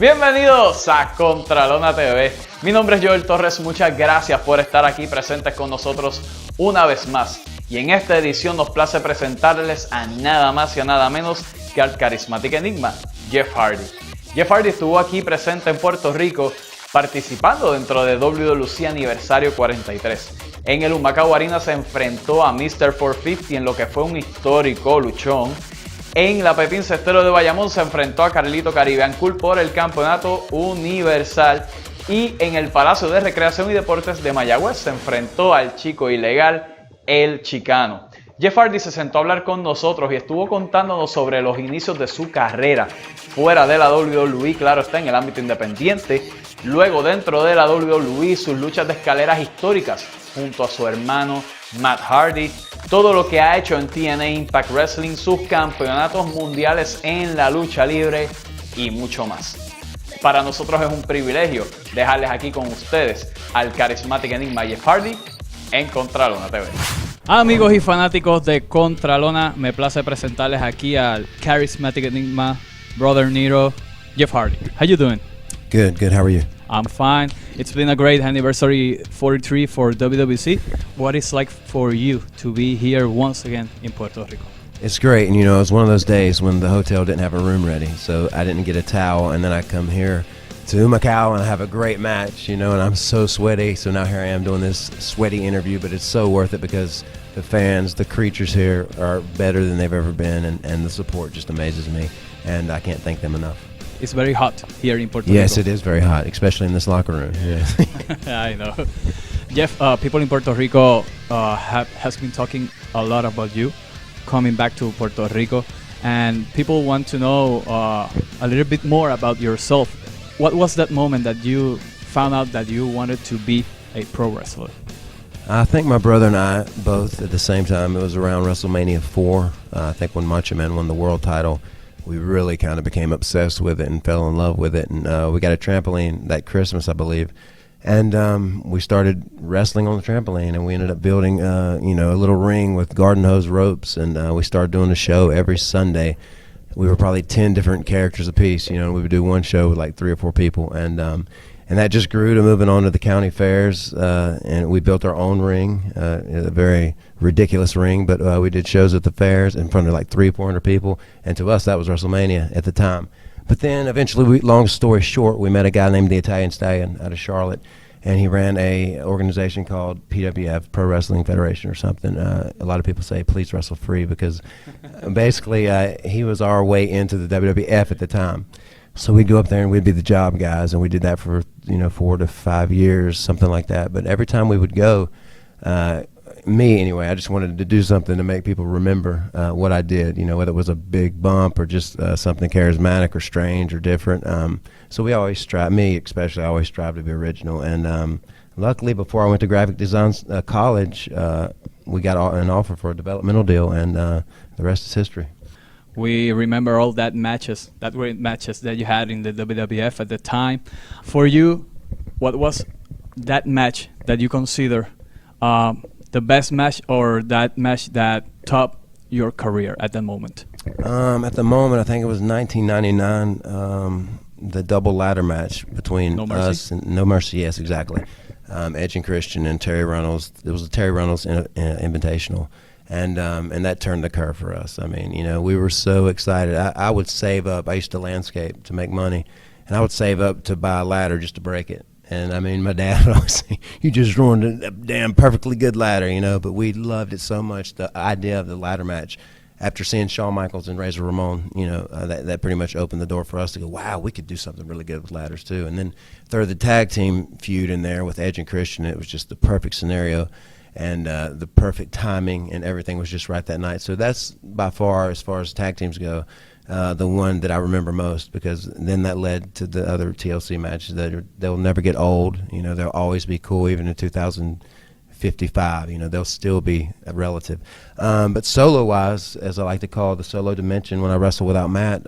Bienvenidos a Contralona TV. Mi nombre es Joel Torres, muchas gracias por estar aquí presentes con nosotros una vez más. Y en esta edición nos place presentarles a nada más y a nada menos que al Charismatic Enigma, Jeff Hardy. Jeff Hardy estuvo aquí presente en Puerto Rico participando dentro de WWC Aniversario 43. En el Humacao Arena se enfrentó a Mr. 450 en lo que fue un histórico luchón. En la Pepín Cestero de Bayamón se enfrentó a Carlito Caribbean Cool por el Campeonato Universal. Y en el Palacio de Recreación y Deportes de Mayagüez se enfrentó al chico ilegal, el Chicano. Jeff Hardy se sentó a hablar con nosotros y estuvo contándonos sobre los inicios de su carrera fuera de la WWE, claro está, en el ámbito independiente. Luego dentro de la WWE, sus luchas de escaleras históricas junto a su hermano Matt Hardy, todo lo que ha hecho en TNA Impact Wrestling, sus campeonatos mundiales en la lucha libre y mucho más. Para nosotros es un privilegio dejarles aquí con ustedes al Charismatic Enigma Jeff Hardy en Contralona TV. Amigos y fanáticos de Contralona, me place presentarles aquí al Charismatic Enigma, Brother Nero, Jeff Hardy. How you doing? Good. How are you? I'm fine. It's been a great anniversary 43 for WWC. What is like for you to be here once again in Puerto Rico? It's great, and it was one of those days when the hotel didn't have a room ready, so I didn't get a towel, and then I come here to Macau and I have a great match, and I'm so sweaty, so now here I am doing this sweaty interview, but it's so worth it because the fans, the creatures here are better than they've ever been, and the support just amazes me, and I can't thank them enough. It's very hot here in Puerto Rico. Yes, it is very hot, especially in this locker room. Yes. I know. Jeff, people in Puerto Rico has been talking a lot about you coming back to Puerto Rico, and people want to know a little bit more about yourself. What was that moment that you found out that you wanted to be a pro wrestler? I think my brother and I both at the same time. It was around WrestleMania 4. I think when Macho Man won the world title, we really kind of became obsessed with it and fell in love with it. And we got a trampoline that Christmas, I believe. And we started wrestling on the trampoline, and we ended up building, a little ring with garden hose ropes. And we started doing a show every Sunday. We were probably 10 different characters apiece. We would do one show with like 3 or 4 people. And that just grew to moving on to the county fairs, and we built our own ring, a very ridiculous ring, but we did shows at the fairs in front of like 300-400 people, and to us that was WrestleMania at the time. But then eventually, long story short, we met a guy named the Italian Stallion out of Charlotte, and he ran a organization called PWF, Pro Wrestling Federation or something. A lot of people say, please wrestle free, because basically he was our way into the WWF at the time. So we'd go up there and we'd be the job guys, and we did that for 4 to 5 years, something like that. But every time we would go, me anyway, I just wanted to do something to make people remember what I did, whether it was a big bump or just something charismatic or strange or different. So we always strive, me especially, I always strive to be original. And luckily, before I went to graphic design college, we got an offer for a developmental deal, and the rest is history. We remember all that great matches that you had in the WWF at the time. For you, what was that match that you consider the best match, or that match that topped your career at the moment? At the moment, I think it was 1999, the double ladder match between us and No Mercy. Yes, exactly. Edge and Christian and Terry Reynolds. It was a Terry Reynolds Invitational. And that turned the curve for us. I mean, we were so excited. I would save up. I used to landscape to make money, and I would save up to buy a ladder just to break it. And I mean, my dad would always say, "You just ruined a damn perfectly good ladder," But we loved it so much. The idea of the ladder match, after seeing Shawn Michaels and Razor Ramon, that pretty much opened the door for us to go, wow, we could do something really good with ladders too. And then throw the tag team feud in there with Edge and Christian. It was just the perfect scenario. And the perfect timing, and everything was just right that night. So that's by far, as tag teams go, the one that I remember most, because then that led to the other TLC matches they'll never get old. They'll always be cool, even in 2055. They'll still be relative. But solo-wise, as I like to call the solo dimension when I wrestle without Matt,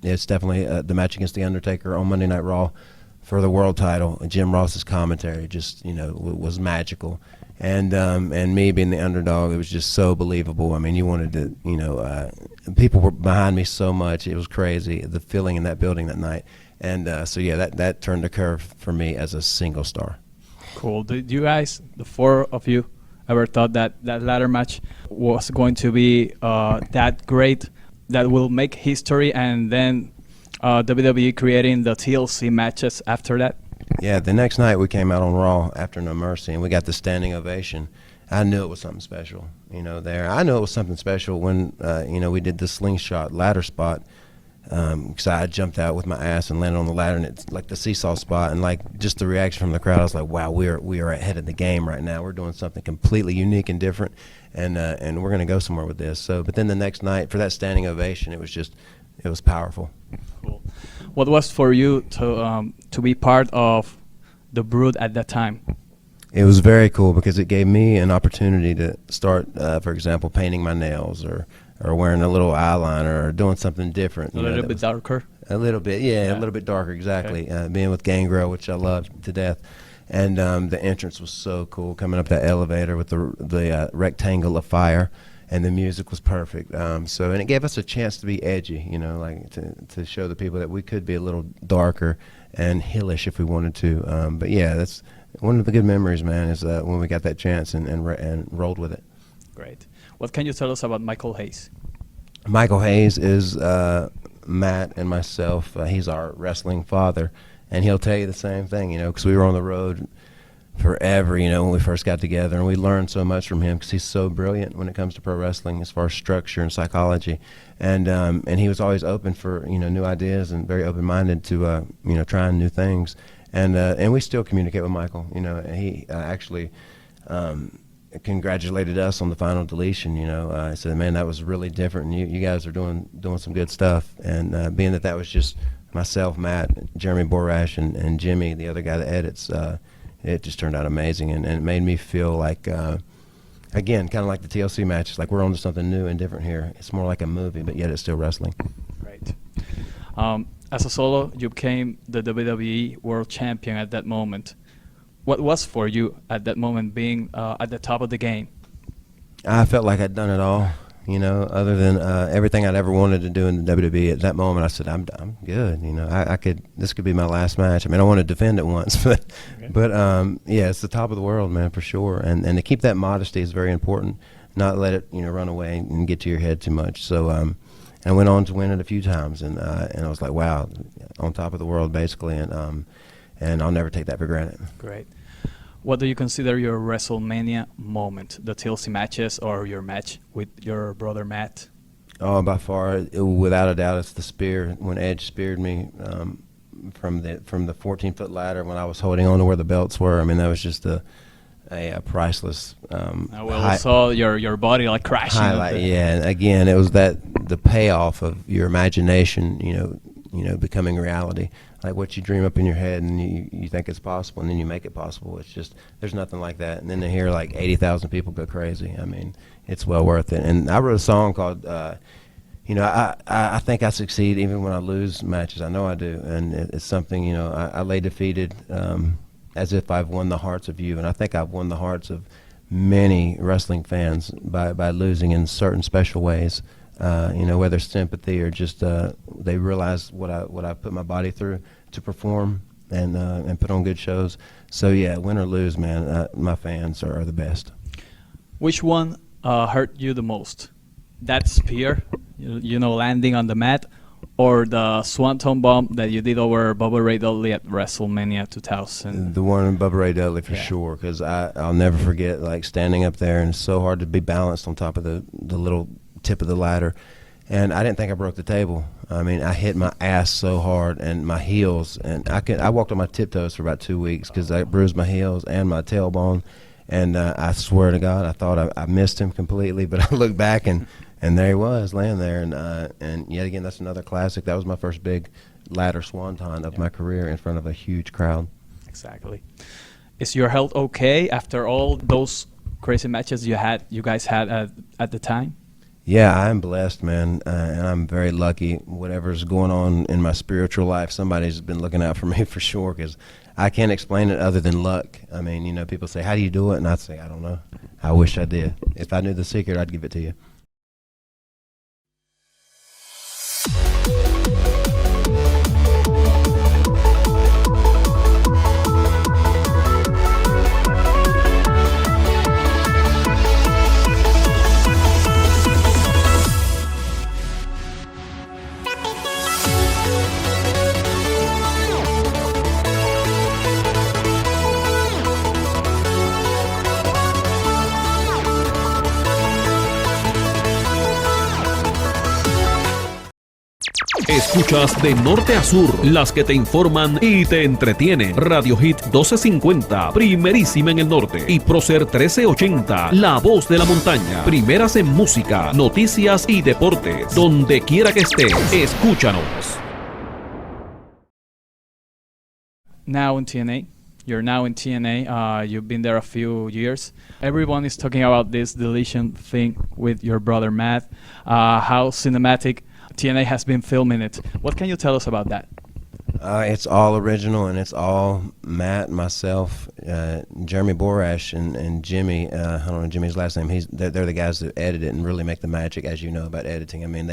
it's definitely the match against The Undertaker on Monday Night Raw for the world title. Jim Ross's commentary just, was magical. And me being the underdog, it was just so believable. I mean, you wanted to, people were behind me so much. It was crazy, the feeling in that building that night. And so yeah, that turned the curve for me as a single star. Cool. Did you guys, the four of you, ever thought that that ladder match was going to be that great, that will make history, and then WWE creating the TLC matches after that? Yeah, the next night we came out on Raw after No Mercy, and we got the standing ovation. I knew it was something special, there. I knew it was something special when, we did the slingshot ladder spot, because I jumped out with my ass and landed on the ladder, and it's like the seesaw spot, and like just the reaction from the crowd, I was like, wow, we are ahead of the game right now. We're doing something completely unique and different, and we're going to go somewhere with this. So, but then the next night for that standing ovation, it was powerful. Cool. What was for you to be part of the Brood at that time? It was very cool because it gave me an opportunity to start, for example, painting my nails or wearing a little eyeliner or doing something different. A little bit darker? A little bit, yeah, a little bit darker, exactly. Okay. Being with Gangrel, which I loved to death. And the entrance was so cool, coming up that elevator with the rectangle of fire. And the music was perfect. And it gave us a chance to be edgy, like to show the people that we could be a little darker and hillish if we wanted to. But yeah, that's one of the good memories, man, is when we got that chance and rolled with it. Great. What can you tell us about Michael Hayes? Michael Hayes is Matt and myself. He's our wrestling father, and he'll tell you the same thing, because we were on the road forever, when we first got together, and we learned so much from him because he's so brilliant when it comes to pro wrestling as far as structure and psychology, and he was always open for new ideas and very open-minded to trying new things, and we still communicate with Michael. He actually congratulated us on the final Deletion. I said, man, that was really different, and you guys are doing some good stuff, and being that was just myself, Matt, Jeremy Borash, and Jimmy, the other guy that edits. It just turned out amazing, and it made me feel like, again, kind of like the TLC matches, like we're on to something new and different here. It's more like a movie, but yet it's still wrestling. Great. As a solo, you became the WWE World Champion at that moment. What was for you at that moment being at the top of the game? I felt like I'd done it all. Other than everything I'd ever wanted to do in the WWE. At that moment, I said, I'm good. This could be my last match. I mean, I want to defend it once, but yeah, it's the top of the world, man, for sure. And to keep that modesty is very important. Not let it, run away and get to your head too much. So, I went on to win it a few times, and I was like, wow, on top of the world, basically, and I'll never take that for granted. Great. What do you consider your WrestleMania moment? The TLC matches or your match with your brother Matt? Oh, by far, without a doubt, it's the spear. When Edge speared me from the 14-foot ladder when I was holding on to where the belts were. I mean, that was just a priceless I saw your body like crashing. Highlight, yeah. And again, it was the payoff of your imagination, becoming reality. Like what you dream up in your head and you think it's possible, and then you make it possible. It's just, there's nothing like that. And then to hear like 80,000 people go crazy, I mean, it's well worth it. And I wrote a song called, I think I succeed even when I lose matches. I know I do. And it's something, I lay defeated as if I've won the hearts of you. And I think I've won the hearts of many wrestling fans by losing in certain special ways. Whether sympathy or just they realize what I put my body through to perform and put on good shows. So yeah, win or lose, man, my fans are the best. Which one hurt you the most? That spear, landing on the mat, or the Swanton bomb that you did over Bubba Ray Dudley at WrestleMania 2000? The one in Bubba Ray Dudley for sure, because I'll never forget like standing up there, and it's so hard to be balanced on top of the little tip of the ladder, and I didn't think I broke the table. I mean, I hit my ass so hard and my heels, and I walked on my tiptoes for about 2 weeks because I bruised my heels and my tailbone, and I swear to God, I thought I missed him completely, but I looked back and there he was laying there, and yet again, that's another classic. That was my first big ladder swanton of my career in front of a huge crowd. Exactly. Is your health okay after all those crazy matches you guys had at the time? Yeah, I'm blessed, man, and I'm very lucky. Whatever's going on in my spiritual life, somebody's been looking out for me for sure, because I can't explain it other than luck. I mean, people say, how do you do it? And I'd say, I don't know. I wish I did. If I knew the secret, I'd give it to you. Escuchas de norte a sur, las que te informan y te entretienen. Radio Hit 1250, primerísima en el norte. Y Prócer 1380, la voz de la montaña. Primeras en música, noticias y deportes. Donde quiera que estés, escúchanos. Now in TNA. You're now in TNA. You've been there a few years. Everyone is talking about this Deletion thing with your brother Matt. How cinematic TNA has been filming it. What can you tell us about that? It's all original, and it's all Matt, myself, Jeremy Borash, and Jimmy. I don't know Jimmy's last name. They're the guys that edit it and really make the magic, as you know about editing. I mean,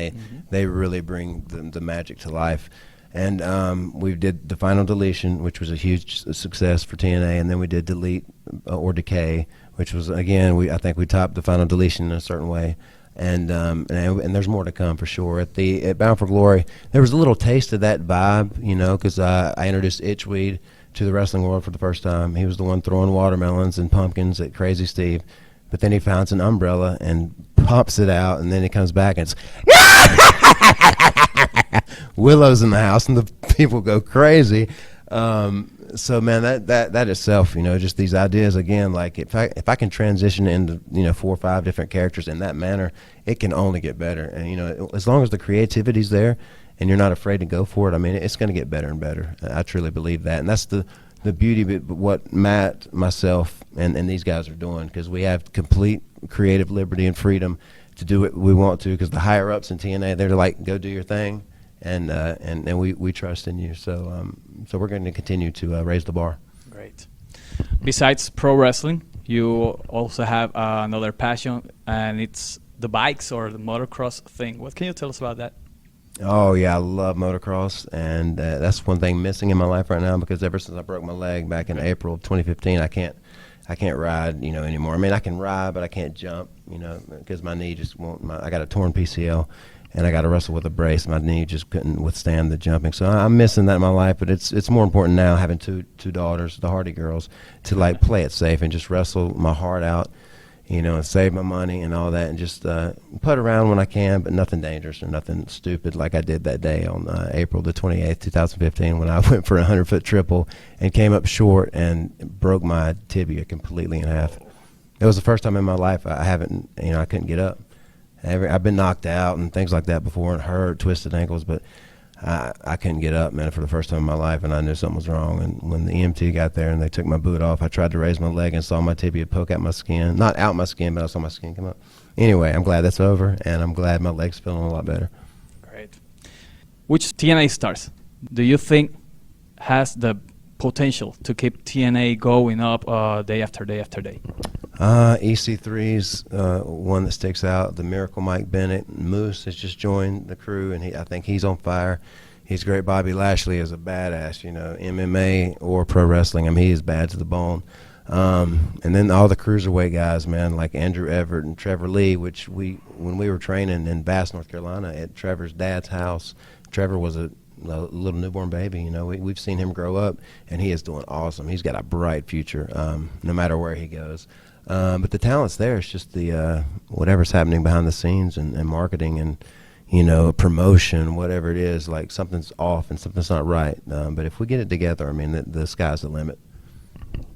they really bring the magic to life. And we did the final deletion, which was a huge success for TNA, and then we did delete or decay, which was, again, I think we topped the final deletion in a certain way. And there's more to come for sure. At Bound for Glory, there was a little taste of that vibe, you know, because I introduced Itchweed to the wrestling world for the first time. He was the one throwing watermelons and pumpkins at Crazy Steve, but then he finds an umbrella and pops it out, and then he comes back and it's Willow's in the house, and the people go crazy. So man, that itself, you know, just these ideas again, like if I can transition into, you know, 4 or 5 different characters in that manner, it can only get better. And you know, as long as the creativity's there and you're not afraid to go for it, I mean, it's going to get better and better. I truly believe that, and that's the beauty of what Matt, myself, and these guys are doing, because we have complete creative liberty and freedom to do what we want to, because the higher ups in TNA, they're like, go do your thing. And we trust in you, so we're going to continue to raise the bar. Great. Besides pro wrestling, you also have another passion, and it's the bikes or the motocross thing. What can you tell us about that? Oh yeah, I love motocross, and that's one thing missing in my life right now, because ever since I broke my leg back in April of 2015, I can't ride, you know, anymore. I mean, I can ride, but I can't jump, you know, because my knee just won't. I got a torn PCL. And I got to wrestle with a brace. My knee just couldn't withstand the jumping. So I'm missing that in my life. But it's more important now, having two daughters, the Hardy girls, to like play it safe and just wrestle my heart out, you know, and save my money and all that, and just put around when I can, but nothing dangerous or nothing stupid like I did that day on April the 28th, 2015, when I went for a 100-foot triple and came up short and broke my tibia completely in half. It was the first time in my life I couldn't get up. I've been knocked out and things like that before and hurt, twisted ankles, but I couldn't get up, man, for the first time in my life, and I knew something was wrong. And when the EMT got there and they took my boot off, I tried to raise my leg and saw my tibia poke out my skin. Not out my skin, but I saw my skin come up. Anyway, I'm glad that's over, and I'm glad my leg's feeling a lot better. Great. Which TNA stars do you think has the potential to keep TNA going up day after day after day? EC3's one that sticks out. The Miracle Mike Bennett. Moose has just joined the crew, and I think he's on fire. He's great. Bobby Lashley is a badass, you know, MMA or pro wrestling. I mean, he is bad to the bone. And then all the cruiserweight guys, man, like Andrew Everett and Trevor Lee, which when we were training in Bass, North Carolina, at Trevor's dad's house, Trevor was a little newborn baby, you know. We've seen him grow up, and he is doing awesome. He's got a bright future, no matter where he goes. But the talent's there. It's just the whatever's happening behind the scenes and marketing and, you know, promotion, whatever it is, like something's off and something's not right. But if we get it together, I mean, the sky's the limit.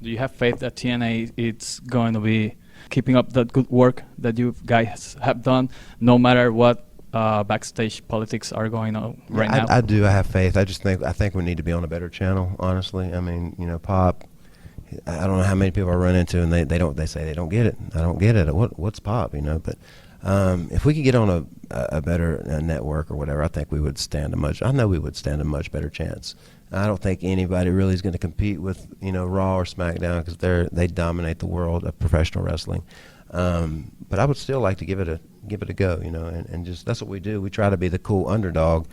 Do you have faith that TNA is going to be keeping up that good work that you guys have done, no matter what backstage politics are going on right now? I do. I have faith. I think we need to be on a better channel, honestly. I mean, you know, Pop, I don't know how many people I run into, and they say they don't get it. I don't get it. What's Pop, you know? But if we could get on a better network or whatever, I think we would stand a much better chance. I don't think anybody really is going to compete with, you know, Raw or SmackDown, because they dominate the world of professional wrestling. But I would still like to give it a go, you know, and just that's what we do. We try to be the cool underdog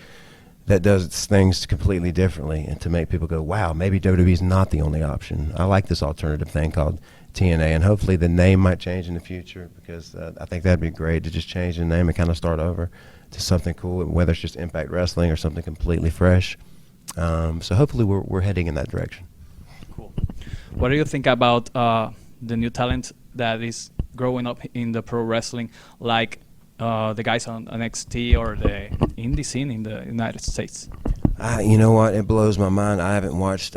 that does things completely differently, and to make people go, wow, maybe WWE's not the only option. I like this alternative thing called TNA, and hopefully the name might change in the future, because I think that'd be great to just change the name and kind of start over to something cool, whether it's just Impact Wrestling or something completely fresh. So hopefully we're heading in that direction. Cool. What do you think about the new talent that is growing up in the pro wrestling, like the guys on NXT or the indie scene in the United States? You know what? It blows my mind. I don't watch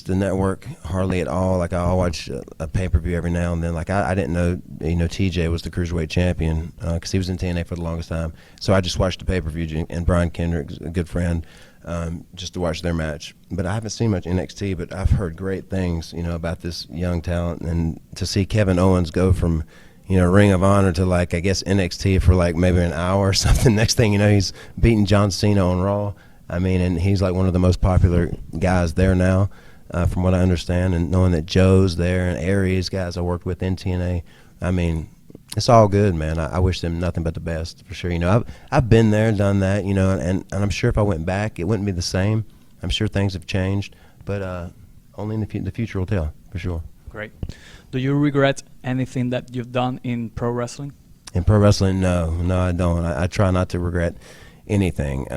the network hardly at all. Like, I'll watch a pay-per-view every now and then. Like, I didn't know, TJ was the Cruiserweight champion because he was in TNA for the longest time. So I just watched the pay-per-view, and Brian Kendrick's a good friend, just to watch their match. But I haven't seen much NXT, but I've heard great things, about this young talent. And to see Kevin Owens go from, Ring of Honor to, like, I guess NXT for, like, maybe an hour or something. Next thing you know, he's beating John Cena on Raw. I mean, and he's like one of the most popular guys there now, from what I understand. And knowing that Joe's there and Aries, guys I worked with in TNA, I mean, it's all good, man. I wish them nothing but the best, for sure. I've been there, done that, and I'm sure if I went back, it wouldn't be the same. I'm sure things have changed, but only in the future will tell, for sure. Great. Do you regret anything that you've done in pro wrestling? In pro wrestling, no, I don't. I try not to regret anything.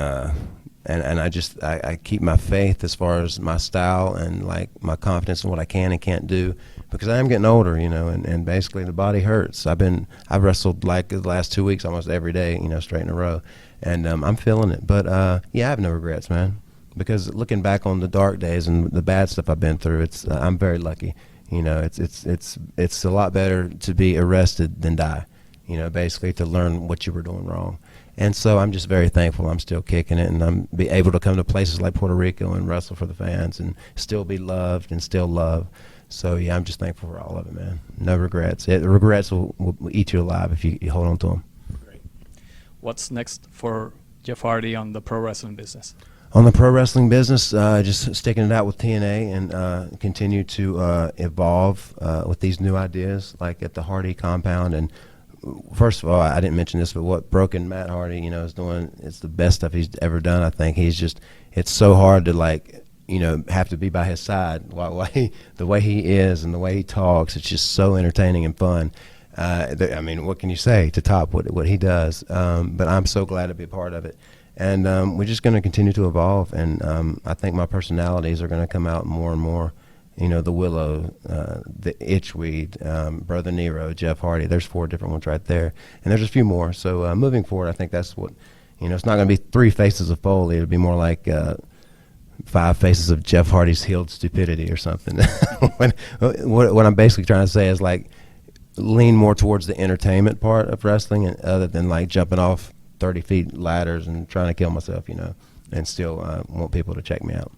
And I keep my faith as far as my style and like my confidence in what I can and can't do, because I am getting older, and basically the body hurts. I've wrestled like the last 2 weeks almost every day, straight in a row, and I'm feeling it. But yeah, I have no regrets, man, because looking back on the dark days and the bad stuff I've been through, I'm very lucky. It's a lot better to be arrested than die, basically to learn what you were doing wrong. And so I'm just very thankful I'm still kicking it, and I'm be able to come to places like Puerto Rico and wrestle for the fans and still be loved and still love. So, yeah, I'm just thankful for all of it, man. No regrets. Regrets will eat you alive if you hold on to them. Great. What's next for Jeff Hardy on the pro wrestling business? On the pro wrestling business, just sticking it out with TNA and continue to evolve with these new ideas, like at the Hardy compound. And first of all, I didn't mention this, but what Broken Matt Hardy, is doing, it's the best stuff he's ever done. I think it's so hard to have to be by his side. The way he is and the way he talks, it's just so entertaining and fun. I mean, what can you say to top what he does? But I'm so glad to be a part of it. And we're just going to continue to evolve. And I think my personalities are going to come out more and more. The Willow, the Itchweed, Brother Nero, Jeff Hardy. There's 4 different ones right there. And there's a few more. So moving forward, I think that's what, it's not going to be 3 faces of Foley. It'll be more like 5 faces of Jeff Hardy's healed stupidity or something. What I'm basically trying to say is, like, lean more towards the entertainment part of wrestling, and other than, like, jumping off 30 feet ladders and trying to kill myself, and still want people to check me out.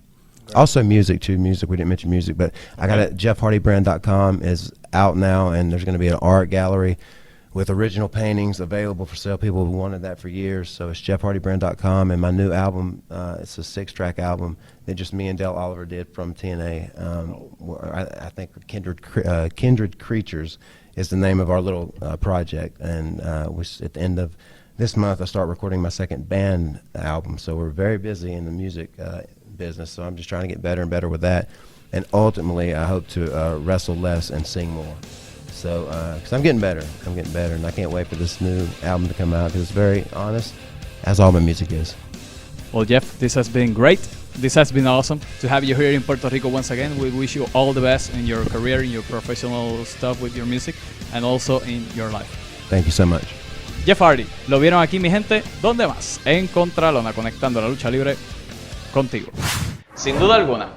Also music too. We didn't mention music, but I got it. JeffHardyBrand.com is out now, and there's going to be an art gallery with original paintings available for sale. People have wanted that for years, so it's JeffHardyBrand.com. And my new album, it's a 6-track album that just me and Dale Oliver did from TNA. I think Kindred Creatures is the name of our little project, and at the end of this month I start recording my second band album. So we're very busy in the music business, so I'm just trying to get better and better with that, and ultimately I hope to wrestle less and sing more. So because I'm getting better, and I can't wait for this new album to come out, because it's very honest, as all my music is. Well, Jeff, this has been great. This has been awesome to have you here in Puerto Rico once again. We wish you all the best in your career, in your professional stuff with your music, and also in your life. Thank you so much. Jeff Hardy, lo vieron aquí, mi gente. ¿Dónde más? En Contralona, conectando la lucha libre contigo. Sin duda alguna,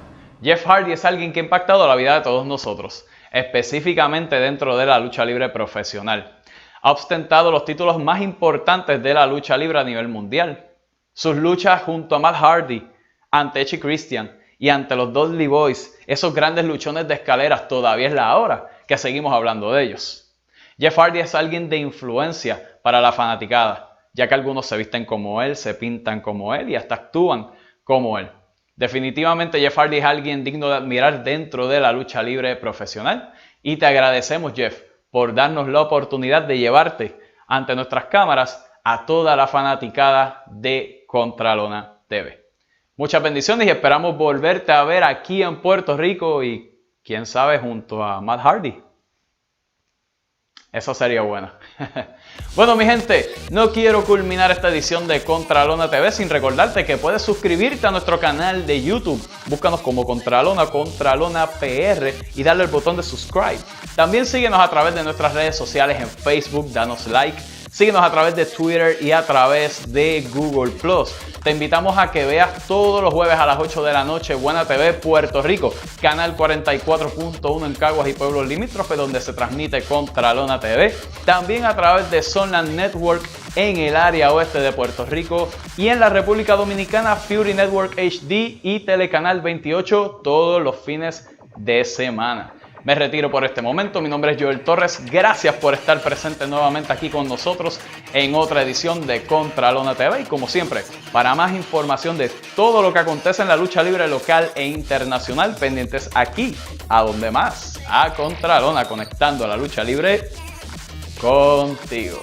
Jeff Hardy es alguien que ha impactado la vida de todos nosotros, específicamente dentro de la lucha libre profesional. Ha ostentado los títulos más importantes de la lucha libre a nivel mundial. Sus luchas junto a Matt Hardy, ante Edge y Christian y ante los Dudley Boys, esos grandes luchones de escaleras, todavía es la hora que seguimos hablando de ellos. Jeff Hardy es alguien de influencia para la fanaticada, ya que algunos se visten como él, se pintan como él y hasta actúan como él. Definitivamente Jeff Hardy es alguien digno de admirar dentro de la lucha libre profesional, y te agradecemos, Jeff, por darnos la oportunidad de llevarte ante nuestras cámaras a toda la fanaticada de Contralona TV. Muchas bendiciones y esperamos volverte a ver aquí en Puerto Rico y, quién sabe, junto a Matt Hardy. Eso sería bueno. Bueno, mi gente, no quiero culminar esta edición de Contralona TV sin recordarte que puedes suscribirte a nuestro canal de YouTube. Búscanos como Contralona, Contralona PR, y darle el botón de subscribe. También síguenos a través de nuestras redes sociales en Facebook, danos like, Síguenos a través de Twitter y a través de Google+. Te invitamos a que veas todos los jueves a las 8 de la noche Buena TV Puerto Rico, canal 44.1 en Caguas y pueblos limítrofes, donde se transmite Contralona TV. También a través de Sunland Network en el área oeste de Puerto Rico, y en la República Dominicana Fury Network HD y Telecanal 28 todos los fines de semana. Me retiro por este momento. Mi nombre es Joel Torres. Gracias por estar presente nuevamente aquí con nosotros en otra edición de Contralona TV. Y como siempre, para más información de todo lo que acontece en la lucha libre local e internacional, pendientes aquí, a donde más, a Contralona, conectando a la lucha libre contigo.